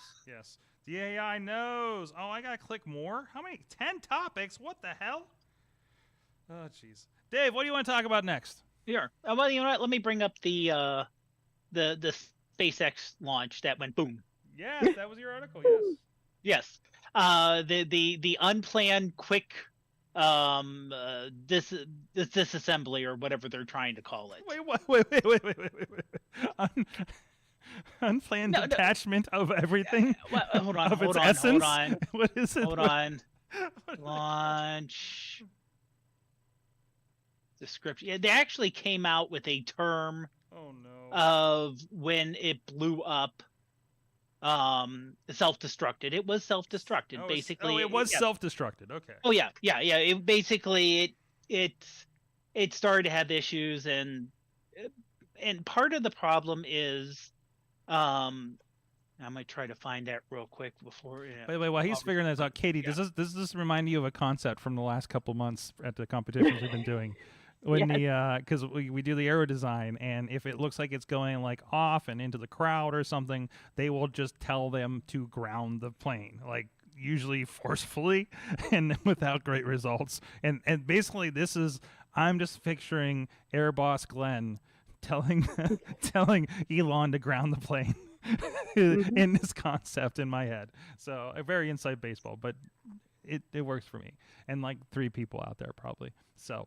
The AI knows. Oh, I got to click more? How many? 10 topics? What the hell? Oh, jeez. Dave, what do you want to talk about next? Here. Well, you know what? Let me bring up the SpaceX launch that went boom. Yes, that was your article, yes. Yes. The unplanned quick disassembly or whatever they're trying to call it. Wait. Unplanned detachment of everything. Hold on. What is it? Hold on. Launch description. Yeah, they actually came out with a term. Oh no. Of when it blew up. self-destructed. It was self-destructed. Oh, Basically, it was self-destructed. Okay. Oh yeah. It basically it started to have issues, and part of the problem is, I might try to find that real quick before. Wait, while he's figuring this out, Katie, does this remind you of a concept from the last couple months at the competitions we've been doing? When because we do the aero design, and if it looks like it's going like off and into the crowd or something, they will just tell them to ground the plane, like usually forcefully and without great results. And basically I'm just picturing Air Boss Glenn telling Elon to ground the plane in this concept in my head. So a very inside baseball, but it works for me and like 3 people out there probably. So.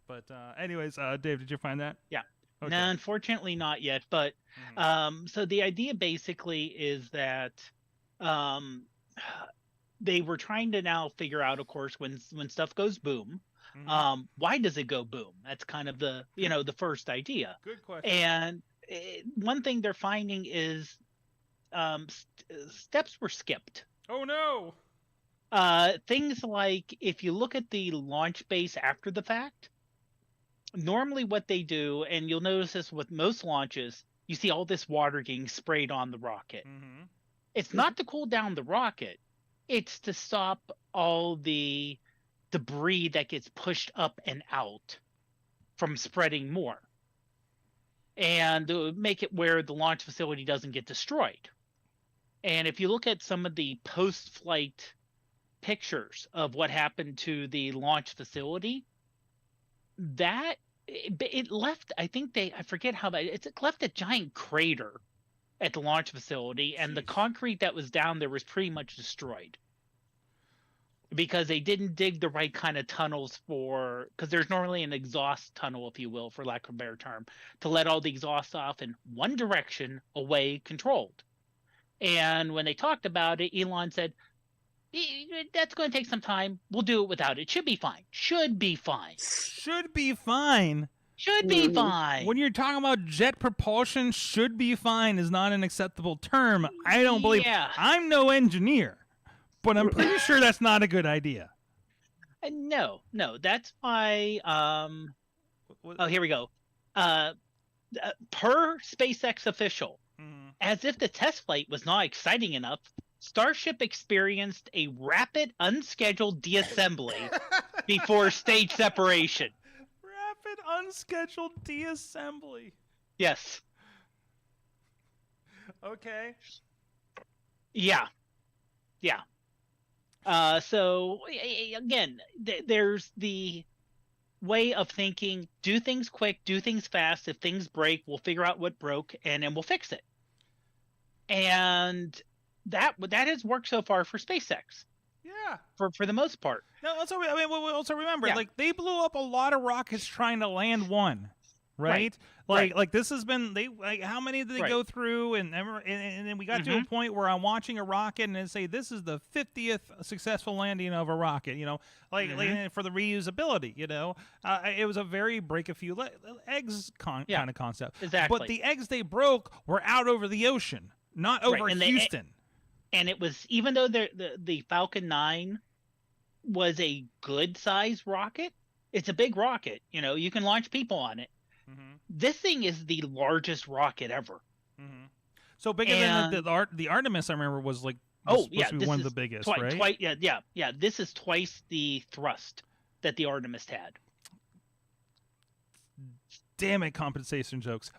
But anyways, Dave, did you find that? Yeah. Okay. No, unfortunately not yet. But so the idea basically is that they were trying to now figure out, of course, when stuff goes boom, why does it go boom? That's kind of the the first idea. Good question. And one thing they're finding is steps were skipped. Oh no. Things like if you look at the launch base after the fact, normally what they do, and you'll notice this with most launches, you see all this water getting sprayed on the rocket. It's not to cool down the rocket. It's to stop all the debris that gets pushed up and out from spreading more, and to make it where the launch facility doesn't get destroyed. And if you look at some of the post-flight pictures of what happened to the launch facility, that it left, I forget how bad, it left a giant crater at the launch facility, and the concrete that was down there was pretty much destroyed because they didn't dig the right kind of tunnels because there's normally an exhaust tunnel, if you will, for lack of a better term, to let all the exhaust off in one direction, away, controlled. And when they talked about it, Elon said, that's going to take some time. We'll do it without it. Should be fine. Should be fine. Should be fine. Should be fine. When you're talking about jet propulsion, should be fine is not an acceptable term. I don't believe. I'm no engineer, but I'm pretty sure that's not a good idea. No. That's why. Oh, here we go. Per SpaceX official, as if the test flight was not exciting enough, Starship experienced a rapid, unscheduled deassembly before stage separation. Rapid, unscheduled deassembly. Yes. Okay. Yeah. So, again, there's the way of thinking, do things quick, do things fast. If things break, we'll figure out what broke, and then we'll fix it. And that has worked so far for SpaceX. Yeah. For the most part. No, also remember, like they blew up a lot of rockets trying to land one, right? Like this has been how many did they go through, and then we got to a point where I'm watching a rocket and they say this is the 50th successful landing of a rocket, like for the reusability, it was a very break a few eggs kind of concept. Exactly. But the eggs they broke were out over the ocean, not over Houston. And it was, even though the Falcon 9 was a good size rocket, it's a big rocket. You can launch people on it. This thing is the largest rocket ever. So bigger than the Artemis, I remember, was like supposed to be one of the biggest, right? Yeah. This is twice the thrust that the Artemis had. Damn it, compensation jokes.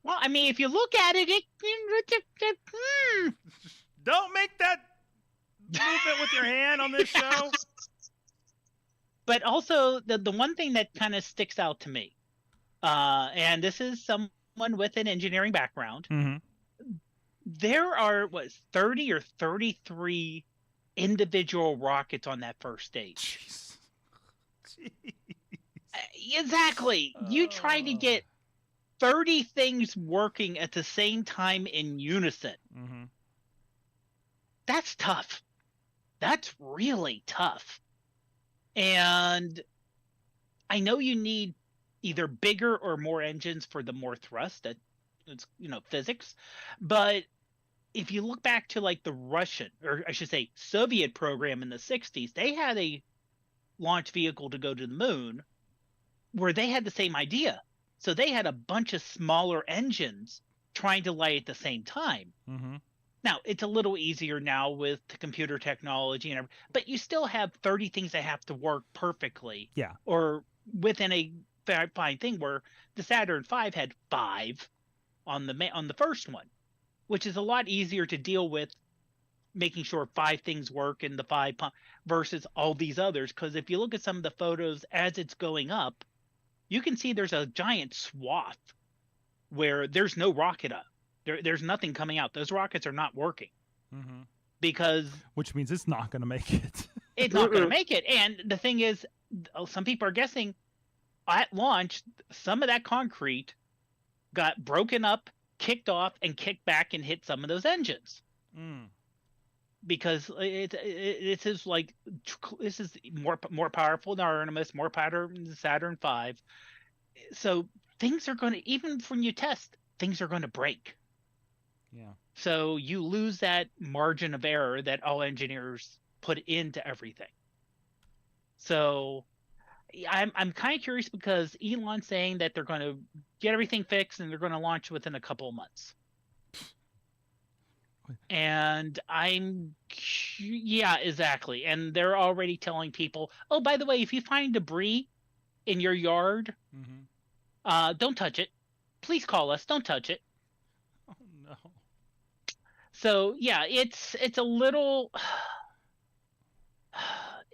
Well, I mean, if you look at it, don't make that movement with your hand on this show. But also, the one thing that kind of sticks out to me, and this is someone with an engineering background, there are, 30 or 33 individual rockets on that first stage. Jeez. Exactly. You try to get 30 things working at the same time in unison. That's tough. That's really tough. And I know you need either bigger or more engines for the more thrust. That it's physics. But if you look back to like the Russian, or I should say Soviet program in the 60s, they had a launch vehicle to go to the moon where they had the same idea. So they had a bunch of smaller engines trying to light at the same time. Mm-hmm. Now, it's a little easier now with the computer technology and everything, but you still have 30 things that have to work perfectly. Yeah. Or within a fine thing, where the Saturn V had 5 on the first one, which is a lot easier to deal with, making sure 5 things work in the 5 versus all these others. Because if you look at some of the photos as it's going up, you can see there's a giant swath where there's no rocket up. There's nothing coming out. Those rockets are not working. Mm-hmm. Because which means it's not going to make it. It's not going to make it. And the thing is, some people are guessing at launch, some of that concrete got broken up, kicked off, and kicked back and hit some of those engines. Because this is more powerful than Artemis, more powerful than the Saturn V. So things are going to, even when you test, things are going to break. Yeah. So you lose that margin of error that all engineers put into everything. So I'm kind of curious, because Elon's saying that they're going to get everything fixed and they're going to launch within a couple of months. And yeah, exactly. And they're already telling people, oh, by the way, if you find debris in your yard, don't touch it. Please call us. Don't touch it. Oh, no. So, yeah, it's a little...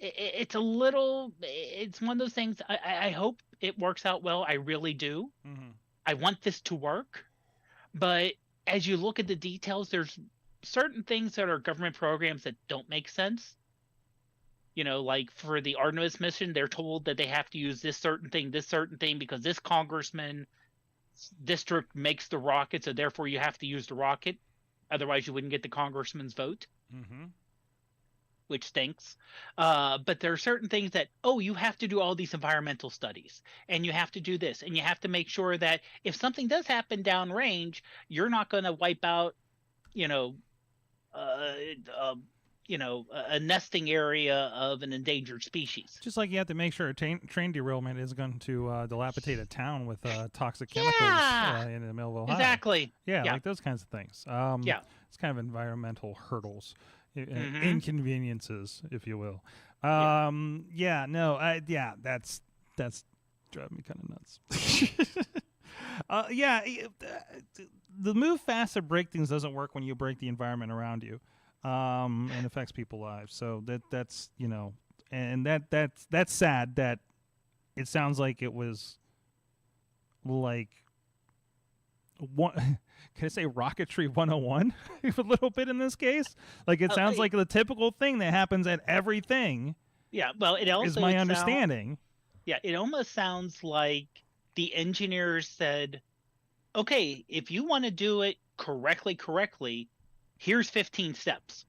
It's one of those things. I hope it works out well. I really do. I want this to work. But as you look at the details, there's certain things that are government programs that don't make sense. Like for the Artemis mission, they're told that they have to use this certain thing, because this congressman district makes the rocket, so therefore you have to use the rocket. Otherwise, you wouldn't get the congressman's vote. Which stinks. But there are certain things that, you have to do all these environmental studies, and you have to do this, and you have to make sure that if something does happen downrange, you're not going to wipe out, a nesting area of an endangered species. Just like you have to make sure a train derailment is going to dilapidate a town with toxic chemicals in the middle of Ohio. Exactly. Yeah, like those kinds of things. It's kind of environmental hurdles. Inconveniences, if you will. That's driving me kind of nuts. The move fast to break things doesn't work when you break the environment around you, and affects people's lives. So that's sad. That it sounds like it was like one. Can I say rocketry 101 a little bit in this case? Like it sounds like the typical thing that happens at everything. Yeah, well, it also is my understanding. It almost sounds like the engineers said, okay, if you want to do it correctly, here's 15 steps.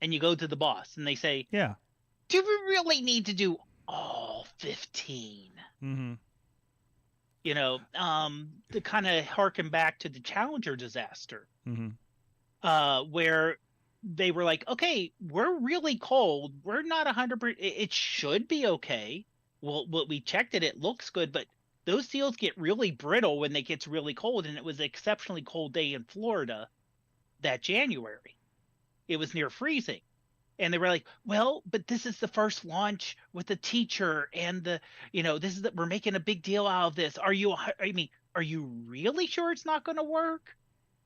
And you go to the boss and they say, do we really need to do all 15? To kind of harken back to the Challenger disaster, where they were like, okay, we're really cold. We're not 100%. It should be okay. Well, we checked it. It looks good, but those seals get really brittle when it gets really cold. And it was an exceptionally cold day in Florida that January. It was near freezing. And they were like, well, but this is the first launch with the teacher, and we're making a big deal out of this. Are you really sure it's not going to work?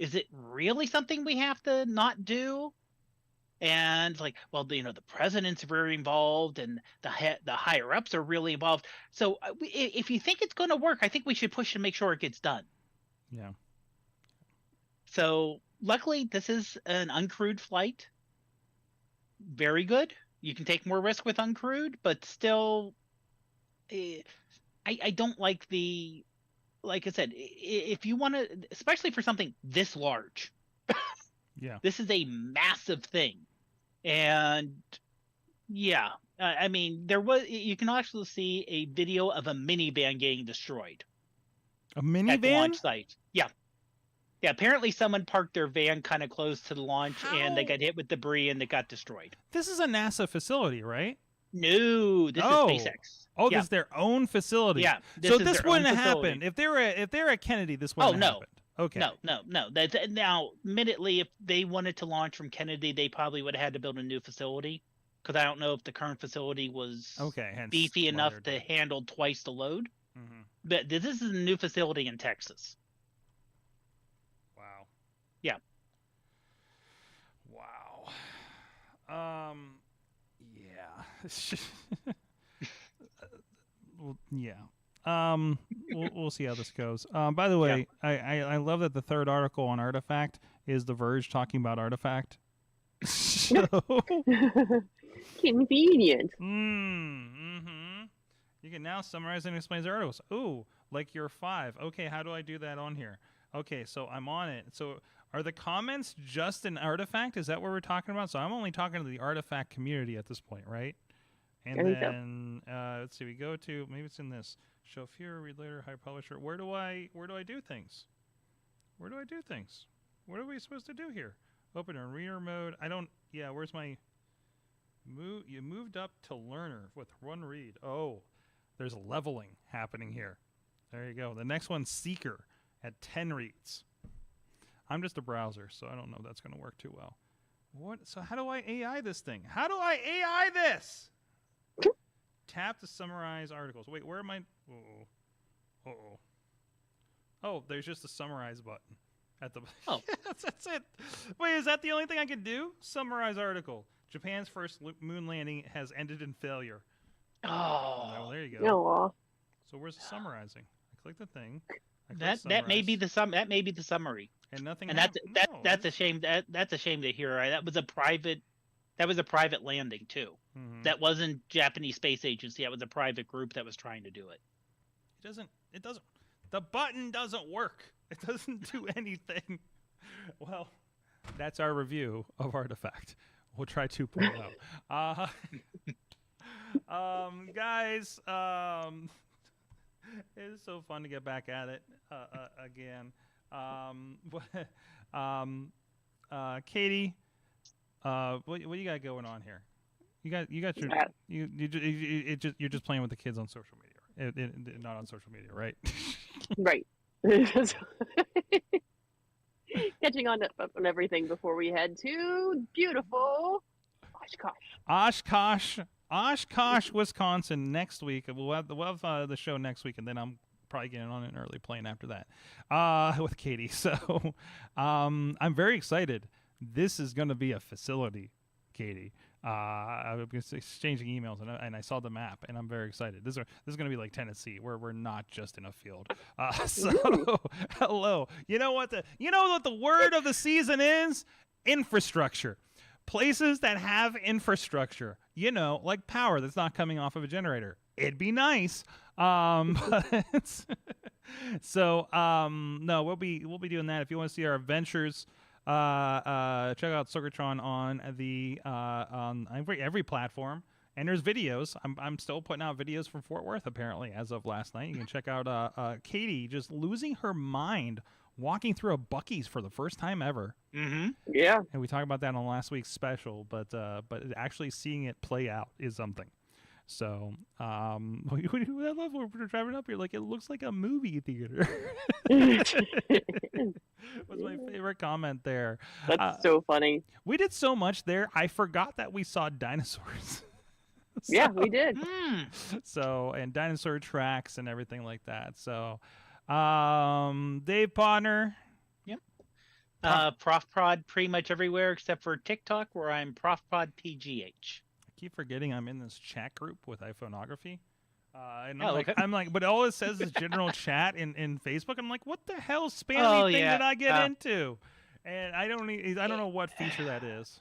Is it really something we have to not do? And like, well, the president's very involved, and the higher ups are really involved. So if you think it's going to work, I think we should push to make sure it gets done. Yeah. So luckily, this is an uncrewed flight. Very good. You can take more risk with uncrewed, but still, I don't like like I said, if you want to, especially for something this large, this is a massive thing. And I mean, you can actually see a video of a minivan getting destroyed. A minivan? At the launch site. Yeah. Yeah, apparently someone parked their van kind of close to the launch, and they How? got hit with debris, and it got destroyed. This is a NASA facility, right? No, this is SpaceX. Oh, Yeah. this is their own facility. Yeah, So is this their own wouldn't have facility. happened if they're at Kennedy. This wouldn't have happened. Okay. No. That's now, admittedly, if they wanted to launch from Kennedy, they probably would have had to build a new facility, because I don't know if the current facility was hence beefy why enough they're to doing it. handle twice the load. Mhm. But this is a new facility in Texas. Wow. Yeah. Wow. Yeah. Well, yeah. We'll see how this goes. By the way, I love that the third article on Artifact is The Verge talking about Artifact. So, Convenient. you can now summarize and explain the articles. Ooh, like you're 5. Okay, how do I do that on here? Okay, so I'm on it. So are the comments just an Artifact? Is that what we're talking about? So I'm only talking to the Artifact community at this point, right? And I think so. then let's see, we go to, maybe it's in this. Show fewer, read later, high publisher. Where do I do things? What are we supposed to do here? Open in reader mode. Where's my you moved up to learner with one read. Oh, there's leveling happening here. There you go. The next one's seeker at 10 reads. I'm just a browser, so I don't know if that's going to work too well. So how do I AI this thing? How do I AI this? Tap to summarize articles. Wait, where am I? Oh, there's just a summarize button at the. Oh, that's it. Wait, is that the only thing I can do? Summarize article. Japan's first moon landing has ended in failure. Oh, Well, there you go. Aw. So where's the summarizing? I click the thing. I click that may be summarize, that may be the summary. and nothing. And No, that's a shame. That's a shame to hear. Right? That was a private landing too. Mhm. That wasn't Japanese Space Agency. That was a private group that was trying to do it. It doesn't. The button doesn't work. It doesn't do anything. Well, that's our review of Artifact. We'll try 2.0. Guys, it is so fun to get back at it again. Katie, what you got going on here? You got your you're just playing with the kids on social media, not on social media, right? Right. Catching on everything before we head to beautiful Oshkosh, Wisconsin next week. We'll have the show next week, and then I'm probably getting on an early plane after that with Katie. So I'm very excited. This is going to be a facility, Katie. I was exchanging emails, and I saw the map, and I'm very excited. This is going to be like Tennessee, where we're not just in a field. So hello. You know what the word of the season is? Infrastructure. Places that have infrastructure, like power that's not coming off of a generator. It'd be nice. So no, we'll be doing that. If you want to see our adventures, check out Sorgatron on the on every platform. And there's videos. I'm still putting out videos from Fort Worth apparently as of last night. You can check out Katie just losing her mind walking through a Buc-ee's for the first time ever. Mm-hmm. Yeah. And we talked about that on last week's special, but actually seeing it play out is something. So I love when we're driving up here. Like, it looks like a movie theater. Was my favorite comment there. That's so funny. We did so much there. I forgot that we saw dinosaurs. Yeah, we did. So, and dinosaur tracks and everything like that. So, Dave Podner. Yep. Prof Prod pretty much everywhere except for TikTok, where I'm Prof Prod PGH. I keep forgetting I'm in this chat group with iPhoneography. And okay. I'm like, but all it says is general chat in Facebook. I'm like, what the hell spammy thing did I get into? And I don't know what feature that is.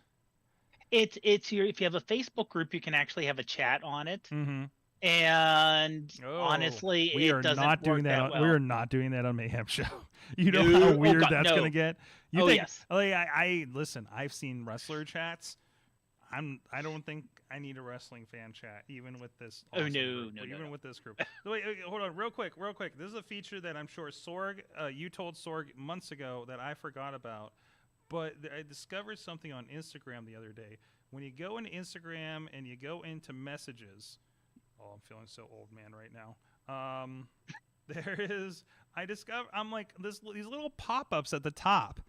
It's if you have a Facebook group, you can actually have a chat on it. Mm-hmm. And honestly, we are doesn't not doing work that. well. We are not doing that on Mayhem Show. You know how weird that's gonna get. You think? Yes. Like, I listen. I've seen wrestler chats. I don't think I need a wrestling fan chat, even with this. Oh, awesome no, group, no, even no. with this group. So wait, hold on, real quick. This is a feature that I'm sure Sorg, you told Sorg months ago that I forgot about, but I discovered something on Instagram the other day. When you go into Instagram and you go into messages, I'm feeling so old man right now. There is. I'm like these little pop-ups at the top.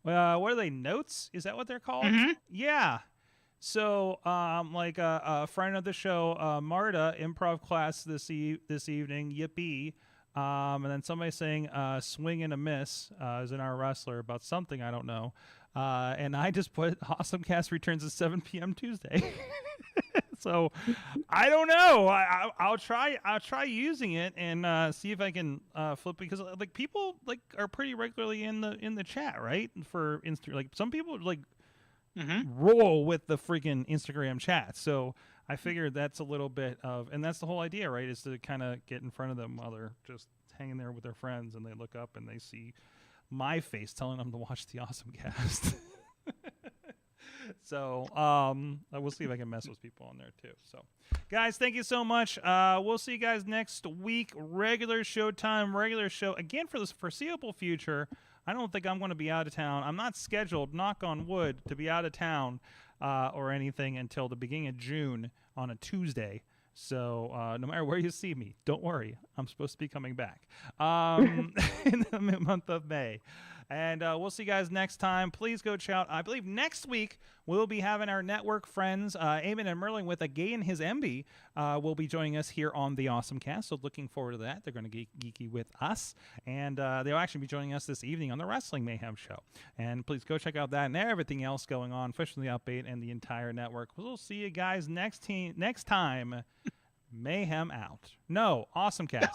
What are they? Notes? Is that what they're called? Mm-hmm. Yeah. So, like a friend of the show, Marta, improv class this evening. Yippee! And then somebody saying "swing and a miss" is in our wrestler about something I don't know. And I just put AwesomeCast returns at 7 p.m. Tuesday. So I don't know. I'll try using it and see if I can flip, because like people like are pretty regularly in the chat, right? For like some people like roll with the freaking Instagram chat. So I figured that's a little bit of, and that's the whole idea, right? Is to kind of get in front of them while they're just hanging there with their friends, and they look up and they see my face telling them to watch the AwesomeCast. So we'll see if I can mess with people on there too. So guys, thank you so much. We'll see you guys next week. Regular show again for the foreseeable future. I don't think I'm going to be out of town. I'm not scheduled, knock on wood, to be out of town or anything until the beginning of June on a Tuesday. So no matter where you see me, don't worry. I'm supposed to be coming back in the month of May. And we'll see you guys next time. Please go check out, I believe next week we'll be having our network friends, Eamon and Merlin with A Gay and His MB, will be joining us here on the AwesomeCast. So looking forward to that. They're going to get geeky with us. And they'll actually be joining us this evening on the Wrestling Mayhem show. And please go check out that and everything else going on, especially the update and the entire network. We'll see you guys next time. Mayhem out. No, AwesomeCast.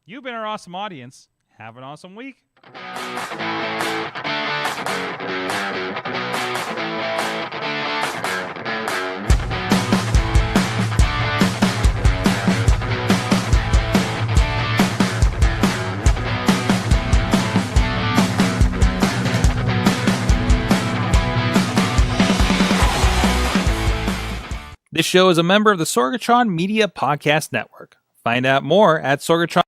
You've been our awesome audience. Have an awesome week. This show is a member of the Sorgatron Media Podcast Network. Find out more at Sorgatron.